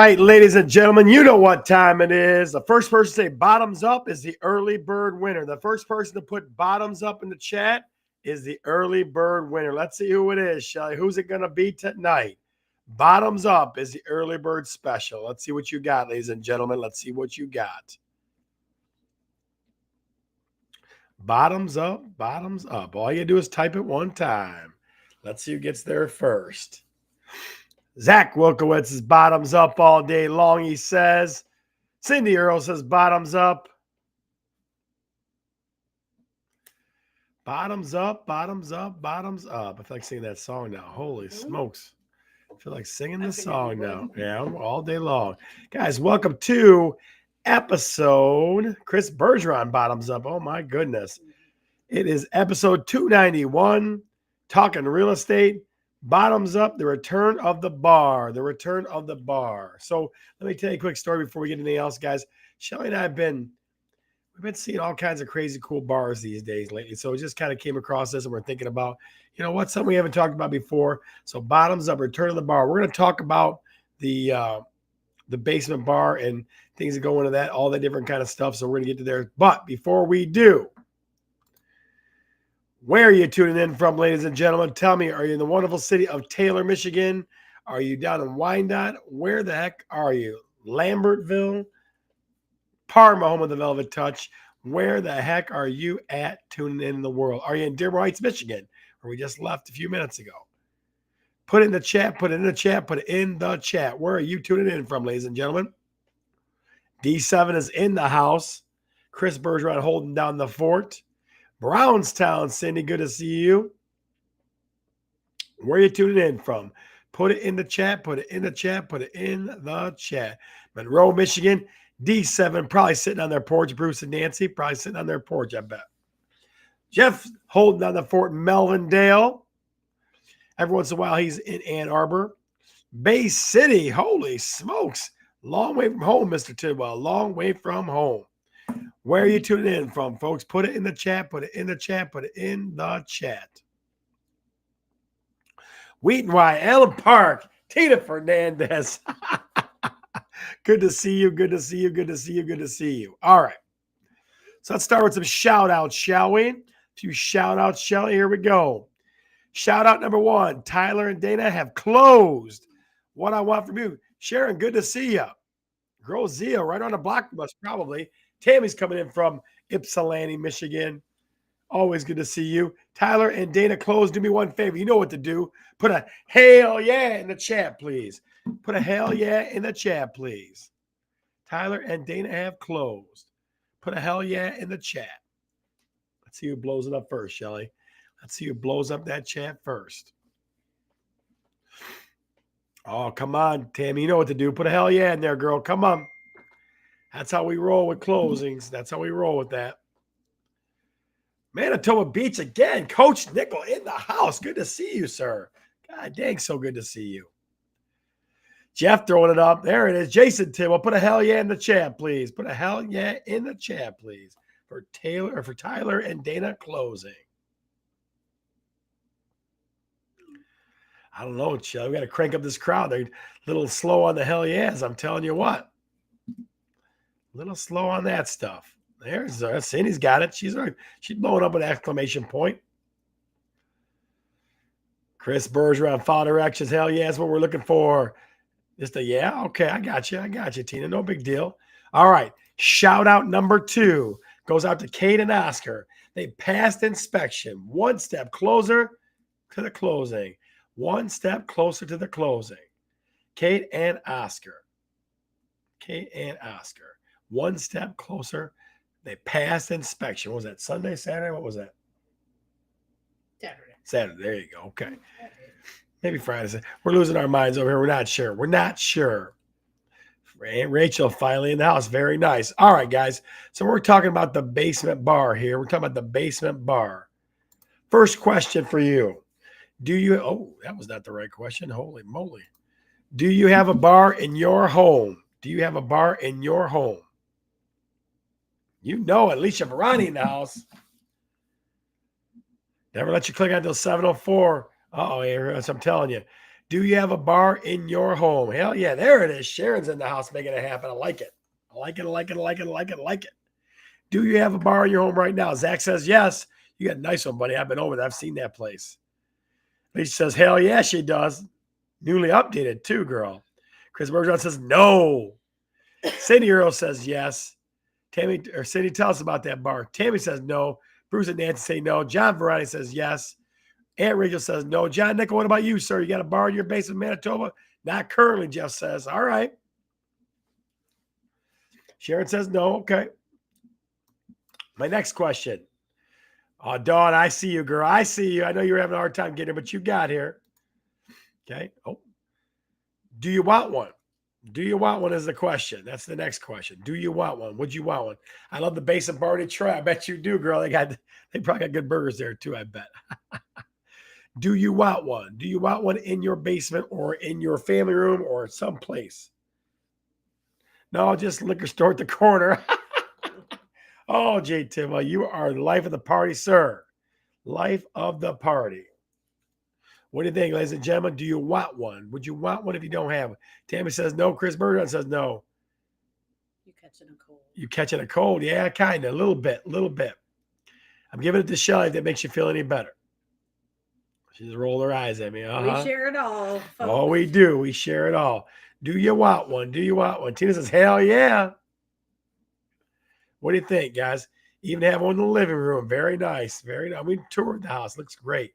right, ladies and gentlemen, you know what time it is. The first person to say bottoms up is the early bird winner. The first person to put bottoms up in the chat is the early bird winner. Let's see who it is, Shelly. Who's it going to be tonight? Bottoms up is the early bird special. Let's see what you got, ladies and gentlemen. Let's see what you got. Bottoms up, bottoms up. All you do is type it one time. Let's see who gets there first. Zach Wilkowitz is bottoms up all day long, he says. Cindy Earl says bottoms up. Bottoms up, bottoms up, bottoms up. I feel like singing that song now. Holy smokes. I feel like singing this song now. Yeah, all day long. Guys, welcome to episode Chris Bergeron bottoms up. Oh my goodness. It is episode 291, Talking Real Estate. Bottoms up, the return of the bar. The return of the bar. So let me tell you a quick story before we get anything else, guys. Shelly and I we've been seeing all kinds of crazy cool bars these days lately. So it just kind of came across this and we're thinking about, what's something we haven't talked about before. So bottoms up, return of the bar. We're going to talk about the basement bar and things that go into that, all the different kind of stuff. So we're going to get to there. But before we do, where are you tuning in from, ladies and gentlemen? Tell me, are you in the wonderful city of Taylor, Michigan? Are you down in Wyandotte? Where the heck are you? Lambertville? Parma, home of the Velvet Touch. Where the heck are you at tuning in the world? Are you in Dearborn Heights, Michigan, where we just left a few minutes ago? Put it in the chat, put it in the chat, put it in the chat. Where are you tuning in from, ladies and gentlemen? D7 is in the house. Chris Bergeron holding down the fort. Brownstown, Cindy, good to see you. Where are you tuning in from? Put it in the chat, put it in the chat, put it in the chat. Monroe, Michigan, D7, probably sitting on their porch. Bruce and Nancy, probably sitting on their porch, I bet. Jeff holding down the fort in Melvindale. Every once in a while, he's in Ann Arbor. Bay City, holy smokes. Long way from home, Mr. Tidwell, long way from home. Where are you tuning in from, folks? Put it in the chat, put it in the chat, put it in the chat. Wheaton Y, Ellen Park, Tina Fernandez. Good to see you, good to see you, good to see you, good to see you. All right. So let's start with some shout outs, shall we? A few shout outs, Shelly. Here we go. Shout out number one, Tyler and Dana have closed. What I want from you. Sharon, good to see you. Girl Zia, right on the block from us, probably. Tammy's coming in from Ypsilanti, Michigan. Always good to see you. Tyler and Dana closed. Do me one favor. You know what to do. Put a hell yeah in the chat, please. Put a hell yeah in the chat, please. Tyler and Dana have closed. Put a hell yeah in the chat. Let's see who blows it up first, Shelly. Let's see who blows up that chat first. Oh, come on, Tammy. You know what to do. Put a hell yeah in there, girl. Come on. That's how we roll with closings. That's how we roll with that. Manitoba Beach again. Coach Nickel in the house. Good to see you, sir. God dang, so good to see you. Jeff throwing it up. There it is. Jason Tidwell, put a hell yeah in the chat, please. Put a hell yeah in the chat, please. For Tyler and Dana closing. I don't know, Chell. We got to crank up this crowd. They're a little slow on the hell yeahs. I'm telling you what. A little slow on that stuff. There's Cindy's got it. She's blowing up with an exclamation point. Chris Bergeron, follow directions. Hell yeah, that's what we're looking for. Just a yeah. Okay, I got you. Tina. No big deal. All right. Shout out number 2 goes out to Kate and Oscar. They passed inspection. One step closer to the closing. One step closer to the closing. Kate and Oscar. One step closer. They passed inspection. What was that? Sunday, Saturday? What was that? Saturday. There you go. Okay. Maybe Friday. We're losing our minds over here. We're not sure. Rachel finally in the house. Very nice. All right, guys. So we're talking about the basement bar here. We're talking about the basement bar. First question for you. Oh, that was not the right question. Holy moly. Do you have a bar in your home? You know, Alicia Varani in the house. Never let you click on until 7:04. Uh-oh, I'm telling you. Do you have a bar in your home? Hell yeah, there it is. Sharon's in the house making it happen. I like it. I like it. I like it. I like it. I like it. I like it. Do you have a bar in your home right now? Zach says yes. You got a nice one, buddy. I've been over there. I've seen that place. Lisa says, hell yeah, she does. Newly updated too, girl. Chris Bergeron says no. Cindy Earl says yes. Tammy or Cindy, tell us about that bar. Tammy says no. Bruce and Nancy say no. John Verani says yes. Aunt Rachel says no. John Nickel, what about you, sir? You got a bar in your base in Manitoba? Not currently, Jeff says. All right. Sharon says no. Okay. My next question. Oh, Dawn, I see you, girl. I see you. I know you're having a hard time getting here, but you got here. Okay. Oh. Do you want one? Do you want one is the question. That's the next question. Do you want one? Would you want one? I love the base of Barney Try. I bet you do, girl. They probably got good burgers there too, I bet. Do you want one? Do you want one in your basement or in your family room or someplace? No, just liquor store at the corner. Oh, J. Tim, well, you are the life of the party, sir. Life of the party. What do you think, ladies and gentlemen? Do you want one? Would you want one if you don't have one? Tammy says no. Chris Bergeron says no. You catching a cold. You catching a cold? Yeah, kind of. A little bit. I'm giving it to Shelly if that makes you feel any better. She just rolled her eyes at me. We share it all, folks. Oh, we do. We share it all. Do you want one? Do you want one? Tina says, hell yeah. What do you think, guys? Even have one in the living room. Very nice. Very nice. We toured the house. Looks great.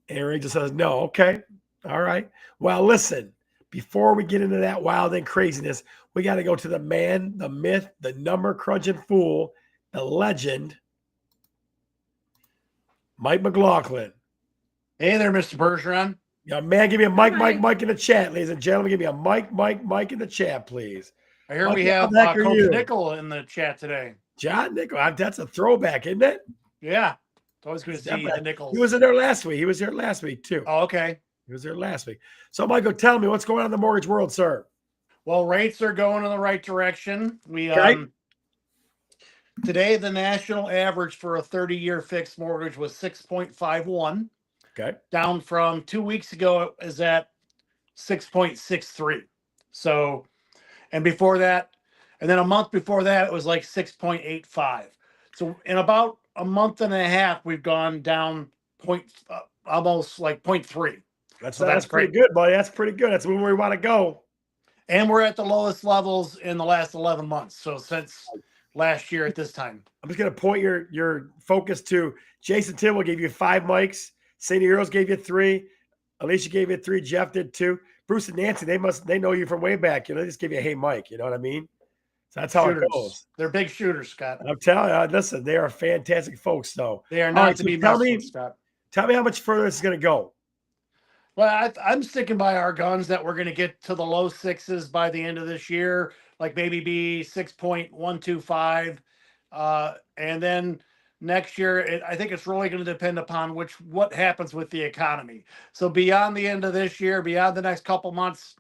And Rachel says, no. Okay. All right. Well, listen, before we get into that wild and craziness, we got to go to the man, the myth, the number crunching fool, the legend, Mike McLaughlin. Hey there, Mr. Bergeron. Yeah, man, give me a Mike in the chat, ladies and gentlemen. Give me a Mike in the chat, please. I hear Mike, we have Coach Nickel in the chat today. John Nickel. That's a throwback, isn't it? Yeah. It's always good to see the Nichols. He was in there last week. He was here last week, too. Oh, okay. He was there last week. So, Michael, tell me, what's going on in the mortgage world, sir? Well, rates are going in the right direction. We Today, the national average for a 30-year fixed mortgage was 6.51. Okay. Down from 2 weeks ago, it is at 6.63. So, and before that, and then a month before that, it was like 6.85. So in about a month and a half, we've gone down almost like 0.3. That's pretty good, buddy. That's pretty good. That's where we want to go. And we're at the lowest levels in the last 11 months. So since last year at this time. I'm just going to point your focus to Jason Tibble gave you 5 mics. Sadie Earls gave you 3. Alicia gave you 3. Jeff did 2. Bruce and Nancy, they know you from way back. You know, they just give you a hey, Mike. You know what I mean? So that's how it goes. They're big shooters, Scott. I'm telling you, listen, they are fantastic folks, though. They are not to be messed with, Scott. Tell me how much further this is going to go. Well, I'm sticking by our guns that we're going to get to the low 6s by the end of this year, like maybe be 6.125. And then next year, I think it's really going to depend upon what happens with the economy. So beyond the end of this year, beyond the next couple months,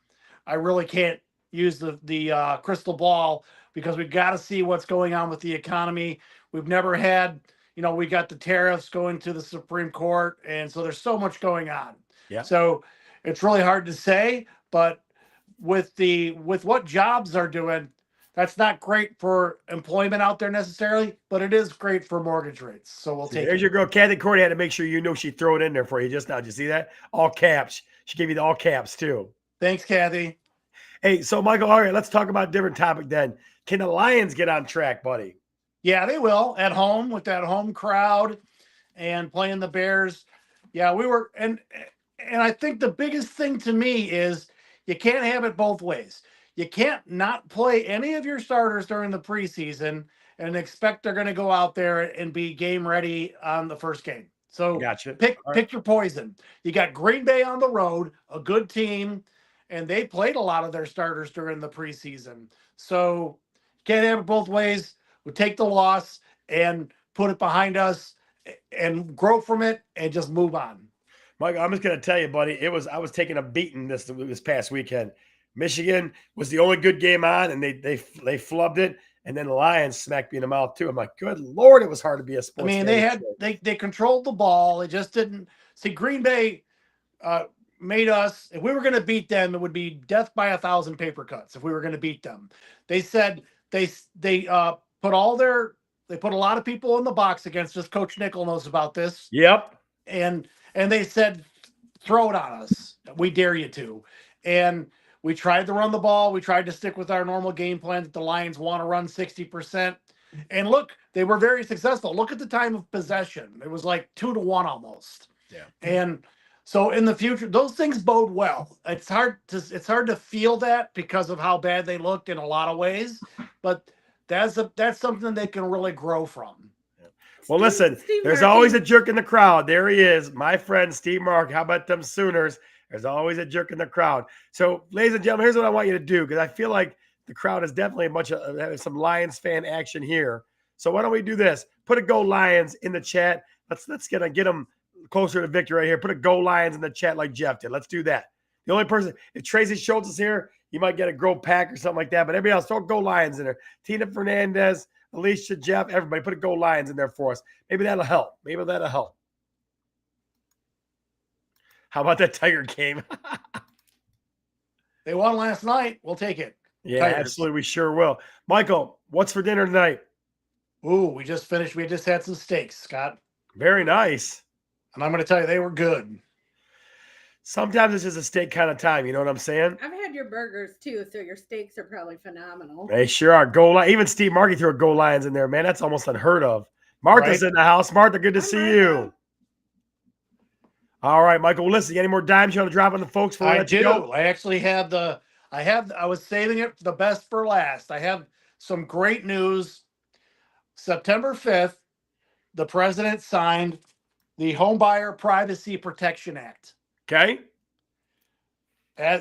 I really can't use the crystal ball because we've got to see what's going on with the economy. We've never had, we got the tariffs going to the Supreme Court. And so there's so much going on. Yeah. So it's really hard to say, but with what jobs are doing, that's not great for employment out there necessarily, but it is great for mortgage rates. So we'll take it. There's your girl, Kathy Cordy, had to make sure you know she throw it in there for you just now. Did you see that? All caps. She gave you the all caps too. Thanks, Kathy. Hey, so Michael, all right, let's talk about a different topic then. Can the Lions get on track, buddy? Yeah, they will at home with that home crowd and playing the Bears. Yeah, we were, and I think the biggest thing to me is you can't have it both ways. You can't not play any of your starters during the preseason and expect they're going to go out there and be game ready on the first game. So gotcha. Pick your poison. You got Green Bay on the road, a good team, and they played a lot of their starters during the preseason. So can't have it both ways. We take the loss and put it behind us and grow from it and just move on. Mike, I'm just going to tell you, buddy, I was taking a beating this past weekend. Michigan was the only good game on, and they flubbed it, and then the Lions smacked me in the mouth too. I'm like, good Lord, it was hard to be a sports fan. They controlled the ball. It just didn't see Green Bay made us, if we were going to beat them, it would be death by 1,000 paper cuts. If we were going to beat them, they said they put they put a lot of people in the box against us. Coach Nickel knows about this, Yep. and they said, throw it on us. We dare you to. And we tried to run the ball. We tried to stick with our normal game plan that the Lions want to run 60%. And look, they were very successful. Look at the time of possession. It was like 2-1 almost. Yeah. And so in the future, those things bode well. It's hard to feel that because of how bad they looked in a lot of ways, but that's something they can really grow from. Well, listen, there's always a jerk in the crowd. There he is, my friend Steve Mark. How about them Sooners? There's always a jerk in the crowd. So, ladies and gentlemen, here's what I want you to do, because I feel like the crowd is definitely a bunch of some Lions fan action here. So why don't we do this? Put a Go Lions in the chat. Let's get them closer to victory right here. Put a Go Lions in the chat like Jeff did. Let's do that. The only person, if Tracy Schultz is here, you might get a Grow Pack or something like that. But everybody else, throw Go Lions in there. Tina Fernandez, Alicia, Jeff, everybody, put a Go Lions in there for us. Maybe that'll help. Maybe that'll help. How about that Tiger game? They won last night. We'll take it. Yeah, Tigers. absolutely. We sure will. Michael, what's for dinner tonight? Ooh, we just finished. We just had some steaks, Scott. Very nice. And I'm going to tell you, they were good. Sometimes it's just a steak kind of time. You know what I'm saying? I've had your burgers too, so your steaks are probably phenomenal. They sure are. Go Lions. Even Steve Markey threw a Go Lions in there, man. That's almost unheard of. Martha's Right? in the house. Martha, good to Hi, see Martha. you. All right, Michael. Well, listen, any more dimes you want to drop on the folks before we I let you do. go? I actually had I was saving it the best for last. I have some great news. September 5th, the president signed the Homebuyer Privacy Protection Act. Okay.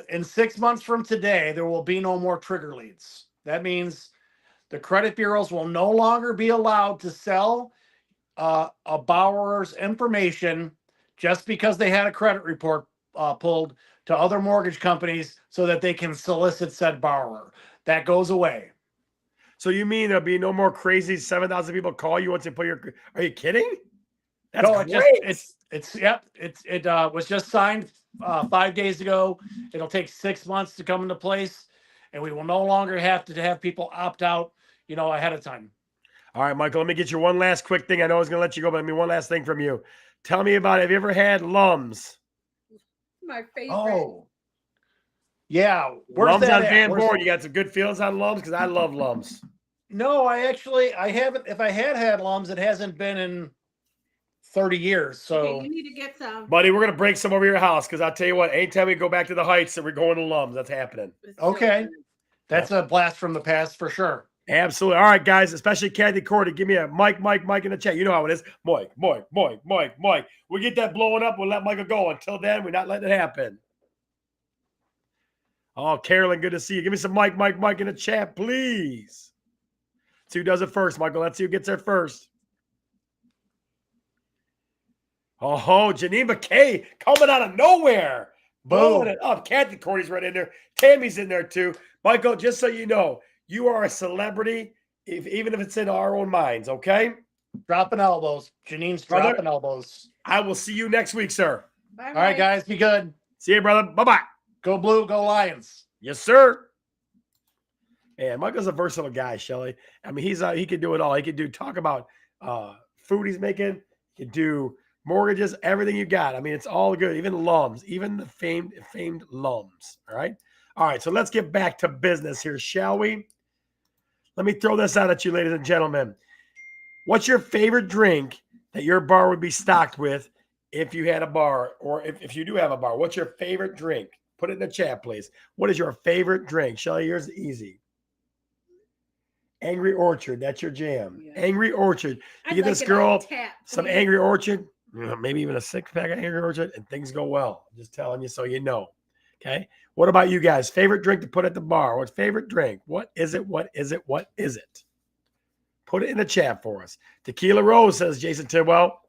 In 6 months from today, there will be no more trigger leads. That means the credit bureaus will no longer be allowed to sell a borrower's information just because they had a credit report pulled to other mortgage companies so that they can solicit said borrower. That goes away. So you mean there'll be no more crazy 7,000 people call you once you put your? Are you kidding? That's No, great. it was just signed 5 days ago. It'll take 6 months to come into place, and we will no longer have to have people opt out, ahead of time. All right, Michael, let me get you one last quick thing. I know I was going to let you go, but one last thing from you. Tell me about it. Have you ever had Lums? My favorite. Oh, yeah. Where's Lums that on at? Van Born. You got some good feelings on Lums? Because I love Lums. No, I haven't. If I had Lums, it hasn't been in 30 years. So, Okay, you need to get some. Buddy, we're going to break some over your house because I'll tell you what, anytime we go back to the Heights, we're going to Lums. That's happening. It's so okay. good. That's a blast from the past for sure. Absolutely. All right, guys, especially Kathy Cordy, give me a Mike in the chat. You know how it is. Mike. We get that blowing up, we'll let Michael go. Until then, we're not letting it happen. Oh, Carolyn, good to see you. Give me some Mike in the chat, please. Let's see who does it first, Michael. Let's see who gets there first. Oh, Janine McKay coming out of nowhere. Blowing it up. Kathy Cordy's right in there. Tammy's in there too. Michael, just so you know, you are a celebrity, even if it's in our own minds, okay? Dropping elbows. Janine's Brother, dropping elbows. I will see you next week, sir. Bye, All right, guys, be good. See you, brother. Bye-bye. Go Blue, go Lions. Yes, sir. Man, Michael's a versatile guy, Shelly. I mean, he can do it all. He can talk about food he's making. He can do mortgages, everything you got. I mean, it's all good. Even Lums, even the famed Lums. All right. All right. So let's get back to business here, shall we? Let me throw this out at you, ladies and gentlemen. What's your favorite drink that your bar would be stocked with if you had a bar, or if you do have a bar? What's your favorite drink? Put it in the chat, please. What is your favorite drink? Shelly, yours is easy. Angry Orchard. That's your jam. Yeah. Angry Orchard. You get this girl some Angry Orchard, maybe even a 6-pack of Angry Orchard, and things go well. I'm just telling you so you know. Okay. What about you guys? Favorite drink to put at the bar? What's favorite drink? What is it? What is it? What is it? Put it in the chat for us. Tequila Rose, says Jason Tidwell.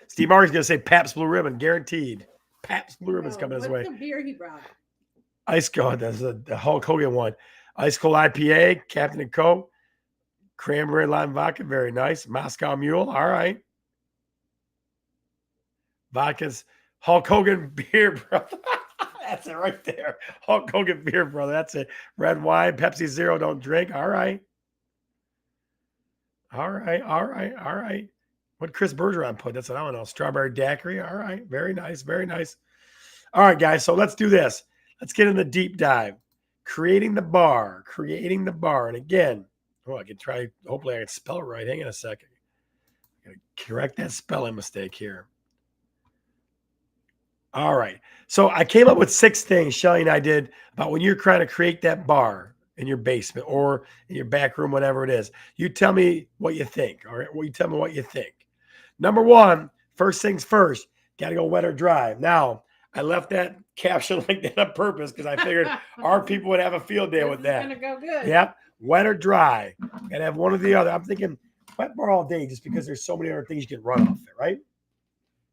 Steve Martin's going to say Pabst Blue Ribbon, guaranteed. Pabst Blue Ribbon's coming his way. What's the beer he brought? Ice Cold, that's the Hulk Hogan one. Ice Cold IPA, Captain and Coke, cranberry lime vodka, very nice. Moscow Mule, all right. Vodka's Hulk Hogan beer, brother. That's it right there. Hulk Hogan beer, brother. That's it. Red wine, Pepsi Zero, don't drink. All right. All right. All right. All right. What Chris Bergeron put? That's what I don't know. Strawberry daiquiri. All right. Very nice. Very nice. All right, guys. So let's do this. Let's get in the deep dive. Creating the bar. Creating the bar. And again, I can try. Hopefully, I can spell it right. Hang on a second. I'm going to correct that spelling mistake here. All right. So I came up with 6 things, Shelly and I did, about when you're trying to create that bar in your basement or in your back room, whatever it is. You tell me what you think. All right. Well, you tell me what you think. Number 1, first things first, got to go wet or dry. Now, I left that caption like that on purpose because I figured our people would have a field day with that. It's going to go good. Yep. Wet or dry. Got to have one or the other. I'm thinking wet bar all day just because there's so many other things you can run off it, right?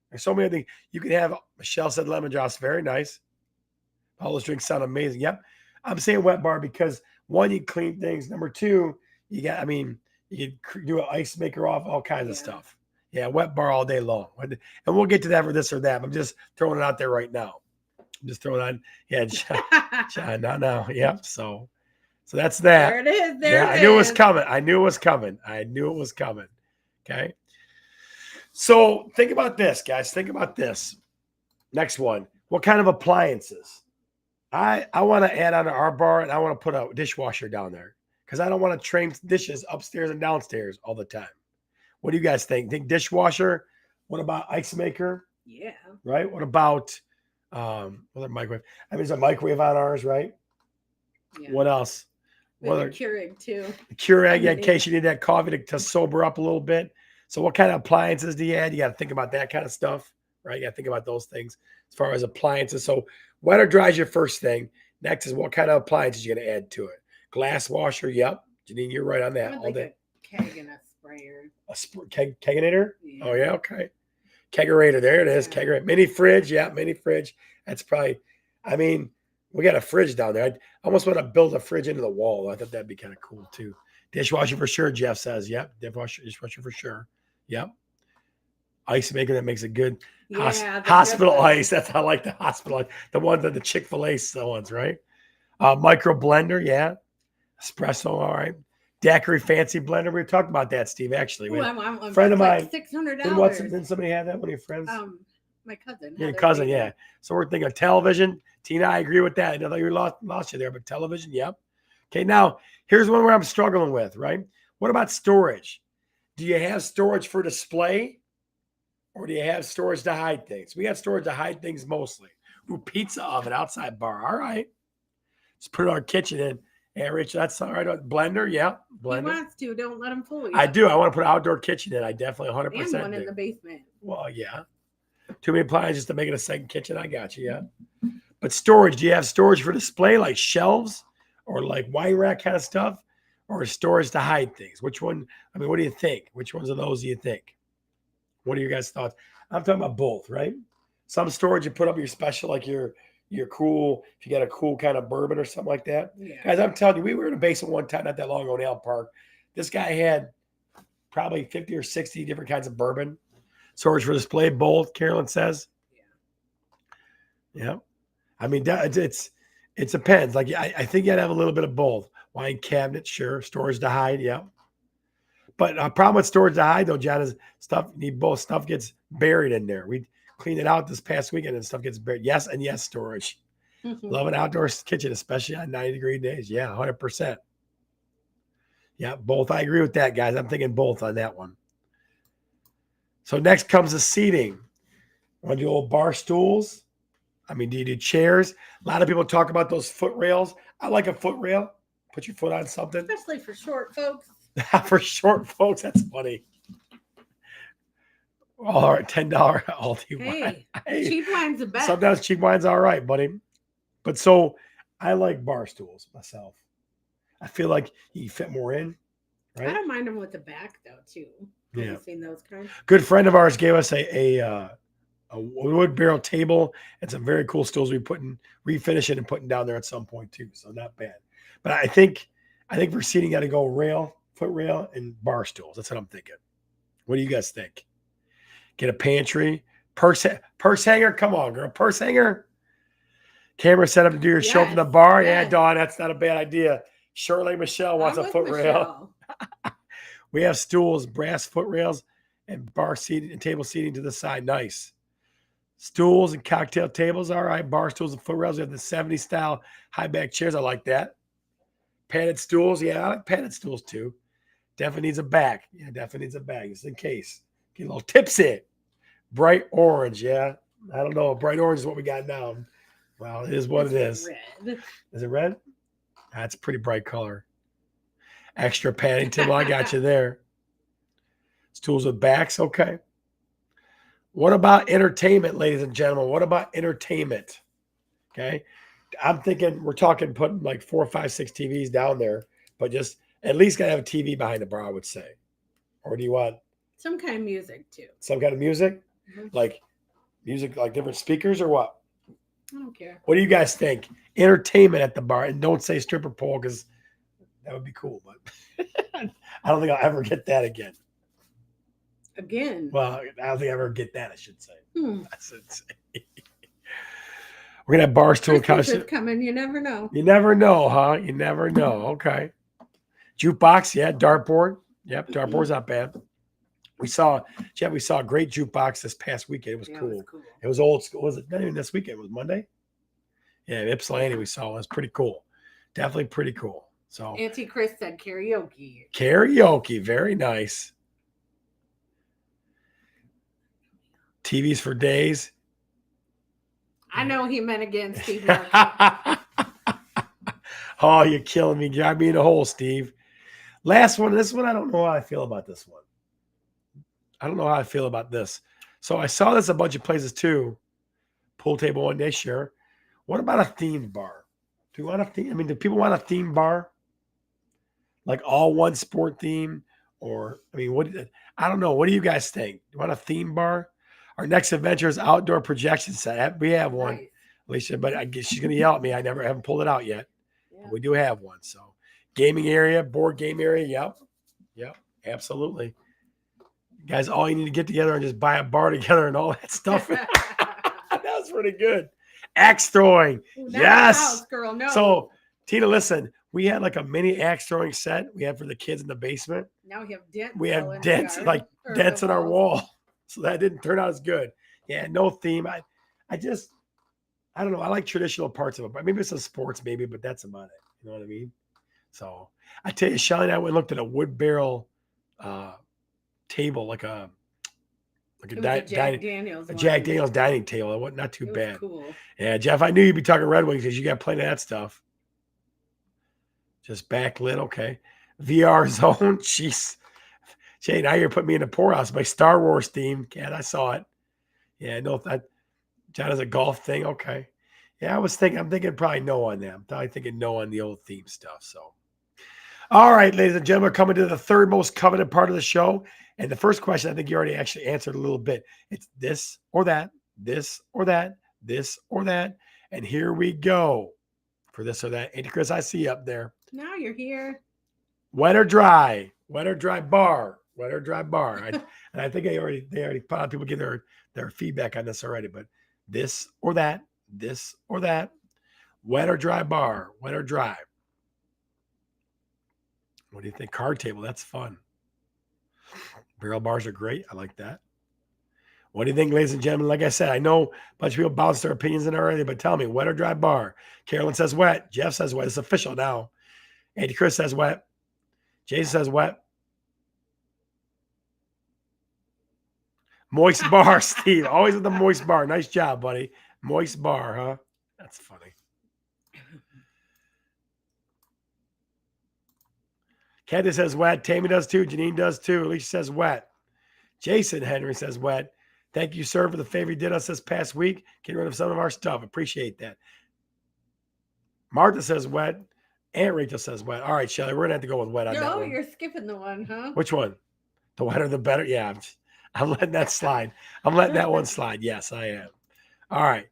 There's so many other things. You can have, Michelle said lemon drops, very nice. All those drinks sound amazing. Yep. I'm saying wet bar because 1, you clean things. Number 2, you can do an ice maker off, all kinds of stuff. Yeah, wet bar all day long. And we'll get to that for this or that. I'm just throwing it out there right now. I'm just throwing it on. Yeah, John, not now. Yep. So that's that. There it is. I knew it was coming. I knew it was coming. Okay. So think about this, guys. Think about this. Next one. What kind of appliances? I want to add on to our bar, and I want to put a dishwasher down there because I don't want to train dishes upstairs and downstairs all the time. What do you guys think? Think dishwasher? What about ice maker? Yeah. Right? What about microwave? I mean, there's a microwave on ours, right? Yeah. What else? With a Keurig too. The Keurig, in case you need that coffee to sober up a little bit. So what kind of appliances do you add? You got to think about that kind of stuff, right? You got to think about those things as far as appliances. So wet or dry is your first thing. Next is what kind of appliances you're going to add to it. Glass washer, yep. Janine, you're right on that all day. A keg and a sprayer. A keginator? Yeah. Oh, yeah, okay. Kegerator, there it is. Kegerator. Mini fridge, yeah, mini fridge. That's probably, I mean, we got a fridge down there. I almost want to build a fridge into the wall. I thought that'd be kind of cool too. Dishwasher for sure, Jeff says. Yep. Dishwasher for sure. Yep. Ice maker that makes it good. Hospital ice. That's I like the hospital ice. The ones that the Chick-fil-A ones, right? Micro blender, yeah. Espresso, all right. Daiquiri fancy blender. We talked about that, Steve. Actually, I'm friend of mine. $600. Didn't somebody have that? One of your friends? My cousin. Your cousin, yeah. So we're thinking television. Tina, I agree with that. I know you lost you there, but television, yep. Okay, now here's one where I'm struggling with, right? What about storage? Do you have storage for display or do you have storage to hide things? We got storage to hide things mostly. Ooh, pizza oven, outside bar. All right. Let's put it in our kitchen in. Yeah, Rich, that's all right. Blender, yeah. Blender. He wants to. Don't let him fool you. I do. I want to put an outdoor kitchen in. I definitely 100% and one in the basement. Well, yeah. Too many appliances to make it a second kitchen. I got you, yeah. But storage, do you have storage for display like shelves or like wine rack kind of stuff or storage to hide things? Which one? I mean, what do you think? Which ones of those do you think? What are your guys' thoughts? I'm talking about both, right? Some storage you put up your special, like your cool, if you got a cool kind of bourbon or something like that. Yeah. Guys, I'm telling you, we were in a basement one time not that long ago in Allen Park. This guy had probably 50 or 60 different kinds of bourbon. Storage for display, both, Carolyn says. Yeah. I mean, it depends. Like, I think you got to have a little bit of both. Wine cabinet, sure. Storage to hide, yeah. But a problem with storage to hide, though, John, is need both. Stuff gets buried in there. We cleaned it out this past weekend and stuff gets buried. Yes, and yes, storage. Love an outdoor kitchen, especially on 90-degree days. Yeah, 100%. Yeah, both. I agree with that, guys. I'm thinking both on that one. So next comes the seating. Want to do old bar stools? I mean, do you do chairs? A lot of people talk about those foot rails. I like a foot rail. Put your foot on something. Especially for short folks. For short folks, that's funny. All right, $10 Aldi wine. Hey, cheap wine's the best. Sometimes cheap wine's all right, buddy. But so I like bar stools myself. I feel like you fit more in. Right? I don't mind them with the back though, too. Have you seen those kinds? Good friend of ours gave us a wood barrel table and some very cool stools we refinishing and putting down there at some point too. So not bad. But I think for seating, got to go foot rail, and bar stools. That's what I'm thinking. What do you guys think? Get a pantry, Purse hanger. Come on, girl. Purse hanger. Camera set up to do your show from the Yes, bar. Yeah, yes. Dawn, that's not a bad idea. Shirley Michelle wants I'm a with foot rail. Michelle. We have stools, brass foot rails, and bar seating and table seating to the side. Nice. Stools and cocktail tables. All right. Bar stools and foot rails. We have the 70s style high back chairs. I like that. Padded stools. Yeah, I like padded stools too. Definitely needs a back. Yeah, definitely needs a bag just in case. Get a little tipsy. Bright orange. Yeah. I don't know. Bright orange is what we got now. Well, it is what it is. Red. Is it red? That's a pretty bright color. Extra padding, Tim. I got you there. Stools with backs. Okay. What about entertainment, ladies and gentlemen? What about entertainment? Okay. I'm thinking we're talking putting like 4, 5, 6 TVs down there, but just at least gotta have a TV behind the bar, I would say. Or do you want Some kind of music too. some kind of music? Mhm. Like music, like different speakers or what? I don't care. What do you guys think? Entertainment at the bar. And don't say stripper pole because that would be cool, but I don't think I'll ever get that again. Again. Well, I don't think I ever get that, I should say. Hmm. That's insane. We're gonna have bar stool and couch. Christmas is coming. You never know. You never know, huh? You never know. Okay. Jukebox, yeah. Dartboard. Yep, dartboard's not bad. We saw a great jukebox this past weekend. It was Yeah, cool. it was cool. It was old school. Was it not even this weekend? It was Monday? Yeah, Ypsilanti we saw. It was pretty cool. Definitely pretty cool. So Auntie Chris said karaoke. karaoke, very nice. TVs for days. I know he meant again, Steve Martin. Oh, you're killing me. Got me in a hole, Steve. Last one. This one, I don't know how I feel about this one. I don't know how I feel about this. So I saw this a bunch of places too. Pool table one day, sure. What about a themed bar? Do you want a theme? I mean, do people want a themed bar? Like all one sport theme? Or, I mean, I don't know. What do you guys think? Do you want a theme bar? Our next adventure is outdoor projection set. We have one, Nice. Alicia, but I guess she's going to yell at me. I haven't pulled it out yet. Yeah. But we do have one. So, gaming area, board game area. Yep. Absolutely. Guys, all you need to get together and just buy a bar together and all that stuff. That was pretty good. Axe throwing. Ooh, not Yes. a house girl, no. So, Tina, listen, we had like a mini axe throwing set we had for the kids in the basement. now we have dents. We all had in dents, the like garden, or dents the in our walls. wall. So that didn't turn out as good. Yeah, no theme. I don't know. I like traditional parts of it, but maybe some sports, maybe, but that's about it. You know what I mean? So I tell you, Shelly and I went and looked at a wood barrel table, like a It was a Jack Daniels. Jack one. Daniels dining table. It wasn't not too It was bad. cool. Yeah, Jeff, I knew you'd be talking Red Wings because you got plenty of that stuff. Just backlit, okay. VR zone, jeez. Jay, now you're putting me in the poorhouse. My Star Wars theme, cat, I saw it. Yeah, no, John has a golf thing, okay. Yeah, I'm thinking probably no on that. I'm probably thinking no on the old theme stuff. So, all right, ladies and gentlemen, coming to the third most coveted part of the show. And the first question, I think you already actually answered a little bit. It's this or that, this or that, this or that. And here we go for this or that. And Chris, I see you up there. Now you're here. Wet or dry? Wet or dry bar? Wet or dry bar? And I think they already people give their feedback on this already. But this or that, wet or dry bar? Wet or dry? What do you think? Card table? That's fun. Barrel bars are great. I like that. What do you think, ladies and gentlemen? Like I said, I know a bunch of people bounced their opinions in already, but tell me, wet or dry bar? Carolyn says wet. Jeff says wet. It's official now. Andy Chris says wet. Jason says wet. Moist bar, Steve. Always with the moist bar. Nice job, buddy. Moist bar, huh? That's funny. Candy says wet. Tammy does too. Janine does too. Alicia says wet. Jason Henry says wet. Thank you, sir, for the favor you did us this past week. Getting rid of some of our stuff. Appreciate that. Martha says wet. Aunt Rachel says wet. All right, Shelly, we're going to have to go with wet on that Oh, one. you're skipping the one, huh? Which one? The wetter, the better? Yeah, I'm letting that slide. I'm letting that one slide. Yes, I am. All right.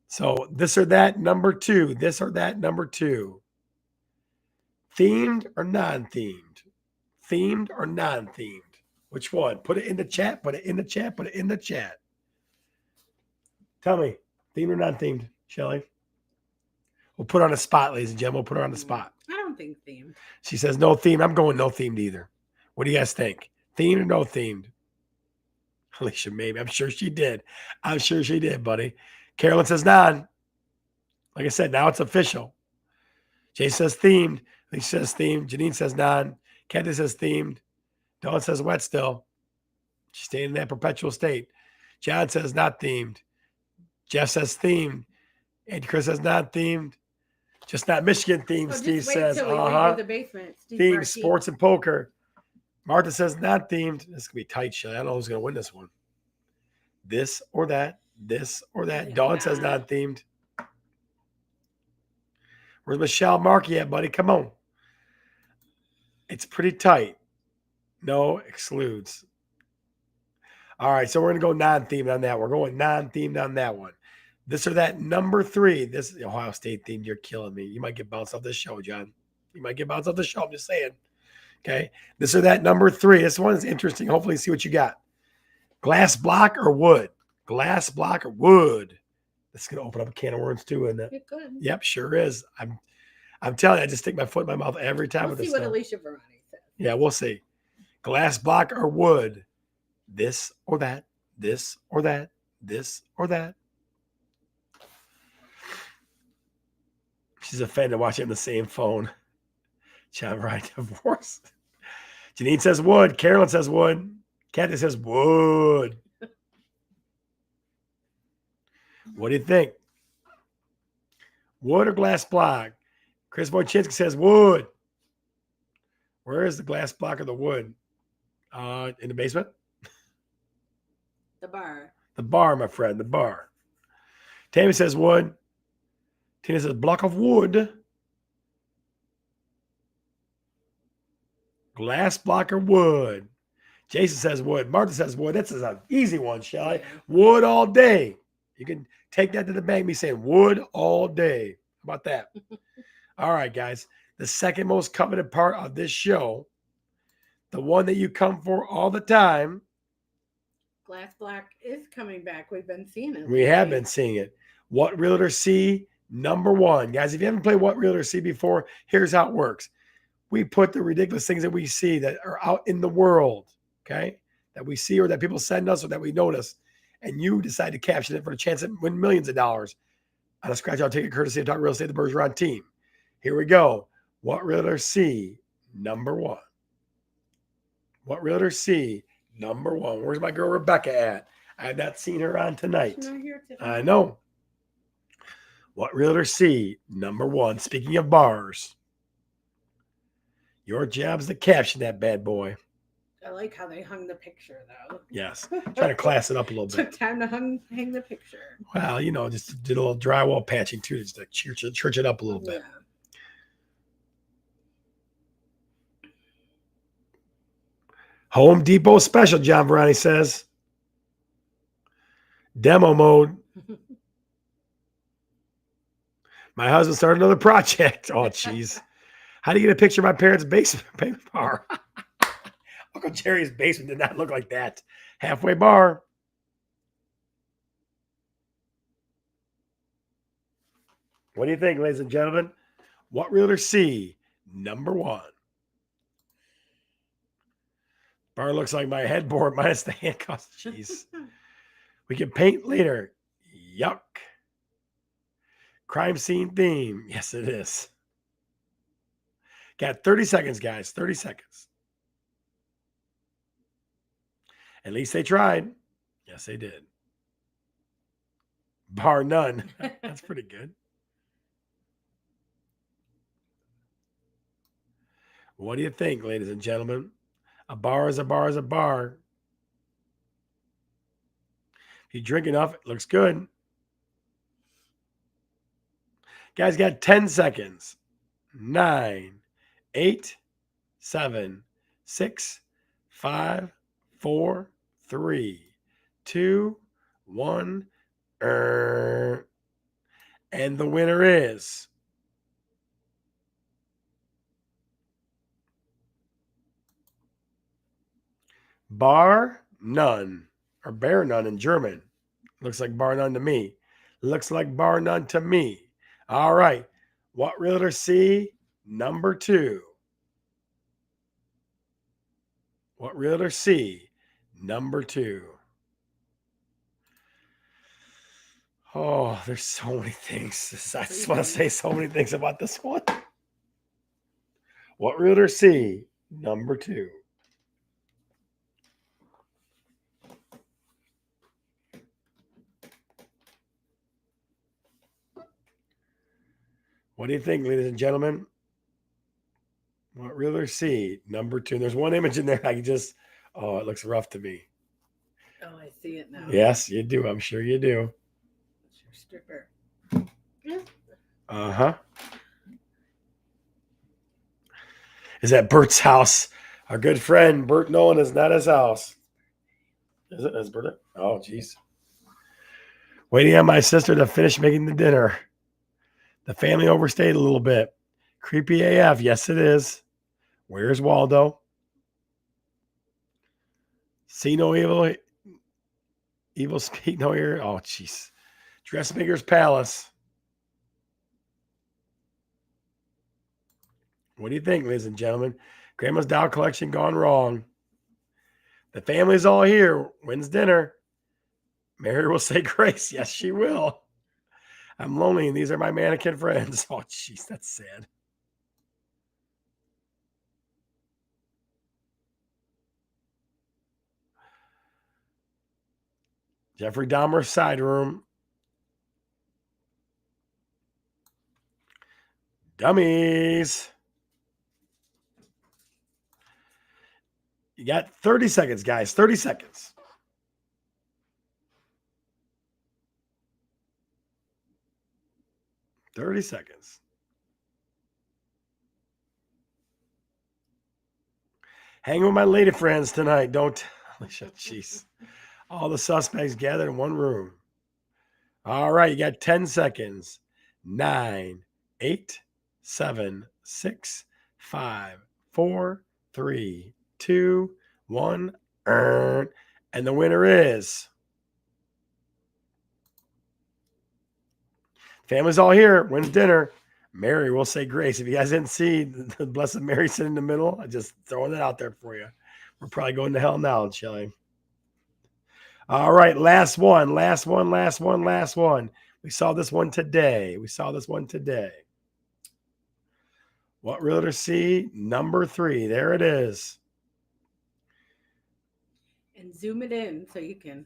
So this or that, number two. This or that, number two. Themed or non-themed? Themed or non-themed? Which one? Put it in the chat. Put it in the chat. Put it in the chat. Tell me, themed or non-themed, Shelly? We'll put her on the spot, ladies and gentlemen. We'll put her on the spot. I don't think themed. She says no themed. I'm going no themed either. What do you guys think? Themed or no themed? Alicia, maybe. I'm sure she did. I'm sure she did, buddy. Carolyn says non. Like I said, now it's official. Jay says themed. Alicia says themed. Janine says non. Kathy says themed. Dawn says wet still. She's staying in that perpetual state. John says not themed. Jeff says themed. And Chris says not themed. Just not Michigan themed, Well, Steve just wait says. till we redo the basement. Steve Themed Markey. sports and poker. Martha says not themed. This could be tight, Shelly. I don't know who's going to win this one. This or that. This or that. Yeah. Dawn says not themed. Where's Michelle Markey at, buddy? Come on. It's pretty tight. No excludes. All right, so we're going to go non-themed on that. We're going non-themed on that one. This or that number 3. This is Ohio State themed. You're killing me. You might get bounced off this show, John. You might get bounced off the show. I'm just saying. Okay. This or that number 3. This one is interesting. Hopefully, see what you got. Glass block or wood? Glass block or wood? This is going to open up a can of worms too, isn't it? It could. Yep, sure is. I'm telling you, I just stick my foot in my mouth every time We'll with see this what stuff. Alicia Verani says. Yeah, we'll see. Glass block or wood? This or that? This or that? This or that? She's offended watching on the same phone. John Ryan divorce. Janine says wood. Carolyn says wood. Kathy says wood. What do you think? Wood or glass block? Chris Wojcinski says wood. Where is the glass block or the wood? In the basement? The bar. The bar, my friend, the bar. Tammy says wood. Tina says block of wood. Glass block or wood. Jason says wood. Martha says wood. That's an easy one, Shelly. Wood all day. You can take that to the bank. Me saying wood all day. How about that? All right, guys. The second most coveted part of this show, the one that you come for all the time. Glass block is coming back. We've been seeing it. We have been seeing it. What Realtor See? Number 1. Guys, if you haven't played What Realtor See before, here's how it works. We put the ridiculous things that we see that are out in the world, okay, that we see or that people send us or that we notice, and you decide to caption it for a chance to win millions of dollars on a scratch-out ticket courtesy of Talk Real Estate, the Bergeron team. Here we go. What Realtor See? Number 1. What Realtor See? Number 1. Where's my girl Rebecca at? I have not seen her on tonight. She's not here today. I know. What Realtor See? Number 1. Speaking of bars, your job's to caption that bad boy. I like how they hung the picture, though. Yes. Trying to class it up a little bit. Took time to hang the picture. Well, just did a little drywall patching too, just to church it up a little bit. Yeah. Home Depot special, John Verani says. Demo mode. My husband started another project. Oh, jeez. How do you get a picture of my parents' basement paper bar? Uncle Jerry's basement did not look like that. Halfway bar. What do you think, ladies and gentlemen? What Realtor See? Number 1. Bar looks like my headboard minus the handcuffs. Jeez. We can paint later. Yuck. Crime scene theme. Yes, it is. Got 30 seconds, guys. 30 seconds. At least they tried. Yes, they did. Bar none. That's pretty good. What do you think, ladies and gentlemen? A bar is a bar is a bar. If you drink enough, it looks good. Guys, got 10 seconds. 9, 8, 7, 6, 5, 4, 3, 2, 1. And the winner is Bar None, or Bear None in German. Looks like bar none to me. Looks like bar none to me. All right. What realtor C? Number 2. What realtor C? Number 2. Oh, there's so many things. I just want to say so many things about this one. What realtor C? Number 2. What do you think, ladies and gentlemen? What realtor C? Number 2. There's one image in there. Oh, it looks rough to me. Oh, I see it now. Yes, you do. I'm sure you do. It's your stripper. Uh-huh. Is that Bert's house? Our good friend Bert Nolan is not his house. Is it? Is Bert? Oh, jeez. Waiting on my sister to finish making the dinner. The family overstayed a little bit. Creepy AF. Yes, it is. Where's Waldo? See no evil. Evil speak no ear. Oh, jeez. Dressmaker's Palace. What do you think, ladies and gentlemen? Grandma's doll collection gone wrong. The family's all here. When's dinner? Mary will say grace. Yes, she will. I'm lonely and these are my mannequin friends. Oh, jeez, that's sad. Jeffrey Dahmer's side room. Dummies. You got 30 seconds, guys. 30 seconds. Hang with my lady friends tonight. Don't. Jeez. All the suspects gathered in one room. All right, you got 10 seconds. 9, 8, 7, 6, 5, 4, 3, 2, 1. And the winner is. Family's all here. When's dinner? Mary will say grace. If you guys didn't see the Blessed Mary sitting in the middle, I just throwing it out there for you. We're probably going to hell now, Shelly. All right, last one. We saw this one today. What realtor C? Number 3. There it is. And zoom it in so you can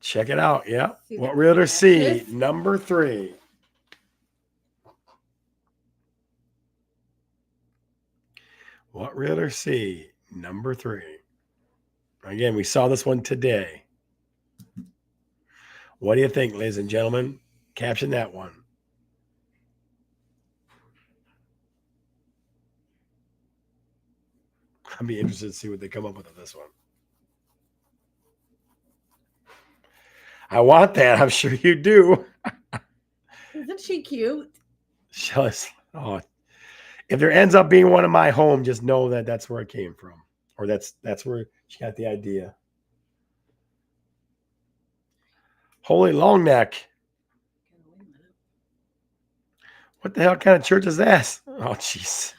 Check it out. Yeah. see What the realtor C? flashes. Number 3. What realtor C? Number 3. Again, we saw this one today. What do you think, ladies and gentlemen? Caption that one. I'd be interested to see what they come up with on this one. I want that. I'm sure you do. Isn't she cute? Oh, if there ends up being one in my home, just know that that's where it came from, or that's where she got the idea. Holy long neck. What the hell kind of church is that? Oh, jeez.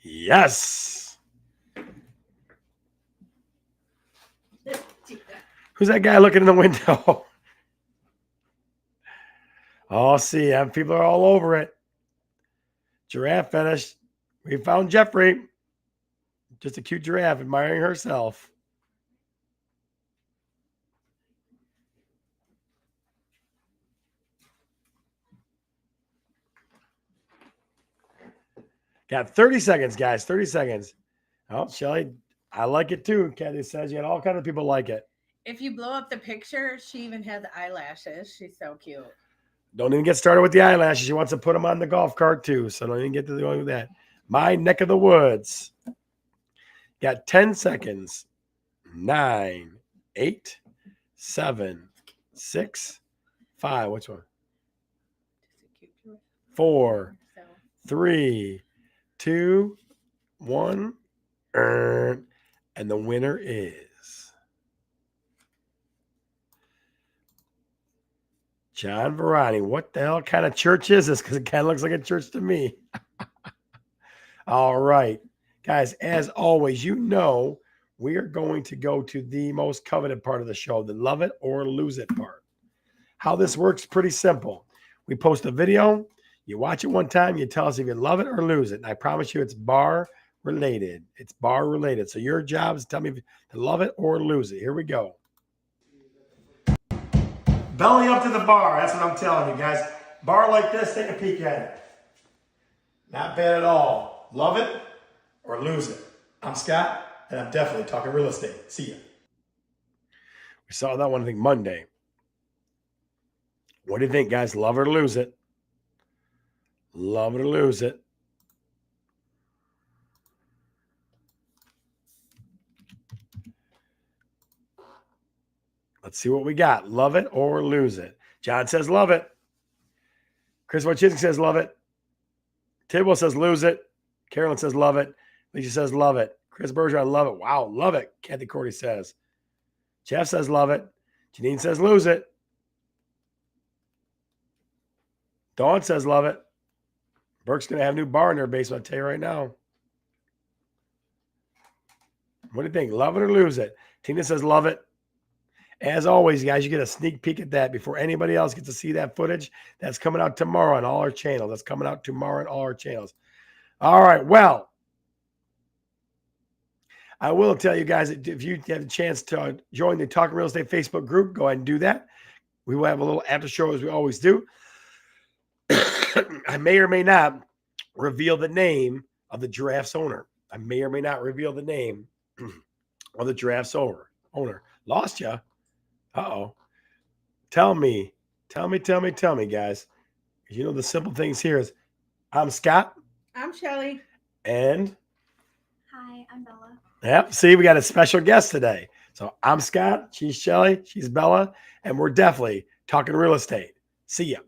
Yes. Who's that guy looking in the window? Oh, see, people are all over it. Giraffe finished. We found Jeffrey. Just a cute giraffe admiring herself. Got 30 seconds, guys. 30 seconds. Oh, Shelly, I like it too. Kathy says you had all kinds of people like it. If you blow up the picture, she even has eyelashes. She's so cute. Don't even get started with the eyelashes. She wants to put them on the golf cart too. So don't even get to going with that. My neck of the woods. Got 10 seconds. 9, 8, 7, 6, 5. Which one? 4, 3, 2, 1. And the winner is John Verani. What the hell kind of church is this? Because it kind of looks like a church to me. All right. Guys, as always, you know we are going to go to the most coveted part of the show, the love it or lose it part. How this works, pretty simple. We post a video, you watch it one time, you tell us if you love it or lose it. And I promise you it's bar related. It's bar related. So your job is to tell me if you love it or lose it. Here we go. Belly up to the bar. That's what I'm telling you, guys. Bar like this, take a peek at it. Not bad at all. Love it or lose it. I'm Scott, and I'm definitely talking real estate. See ya. We saw that one, I think, Monday. What do you think, guys? Love it or lose it? Love it or lose it? Let's see what we got. Love it or lose it? John says love it. Chris Wojcicki says love it. Tidwell says lose it. Carolyn says love it. Lisa says love it. Chris Bergeron, love it. Wow, love it. Kathy Cordy says. Jeff says love it. Janine says lose it. Dawn says love it. Burke's going to have a new bar in their basement, I'll tell you right now. What do you think? Love it or lose it? Tina says love it. As always, guys, you get a sneak peek at that before anybody else gets to see that footage. That's coming out tomorrow on all our channels. That's coming out tomorrow on all our channels. All right, well, I will tell you guys that if you have a chance to join the Talkin Real Estate Facebook group, go ahead and do that. We will have a little after show as we always do. I may or may not reveal the name of the Giraffe's owner. I may or may not reveal the name of the Giraffe's owner. Lost ya? Uh-oh. Tell me, guys. You know, the simple things here is I'm Scott. I'm Shelly. And Hi, I'm Bella. yep, see, we got a special guest today. So I'm Scott, she's Shelly, she's Bella, and we're definitely talking real estate. See ya.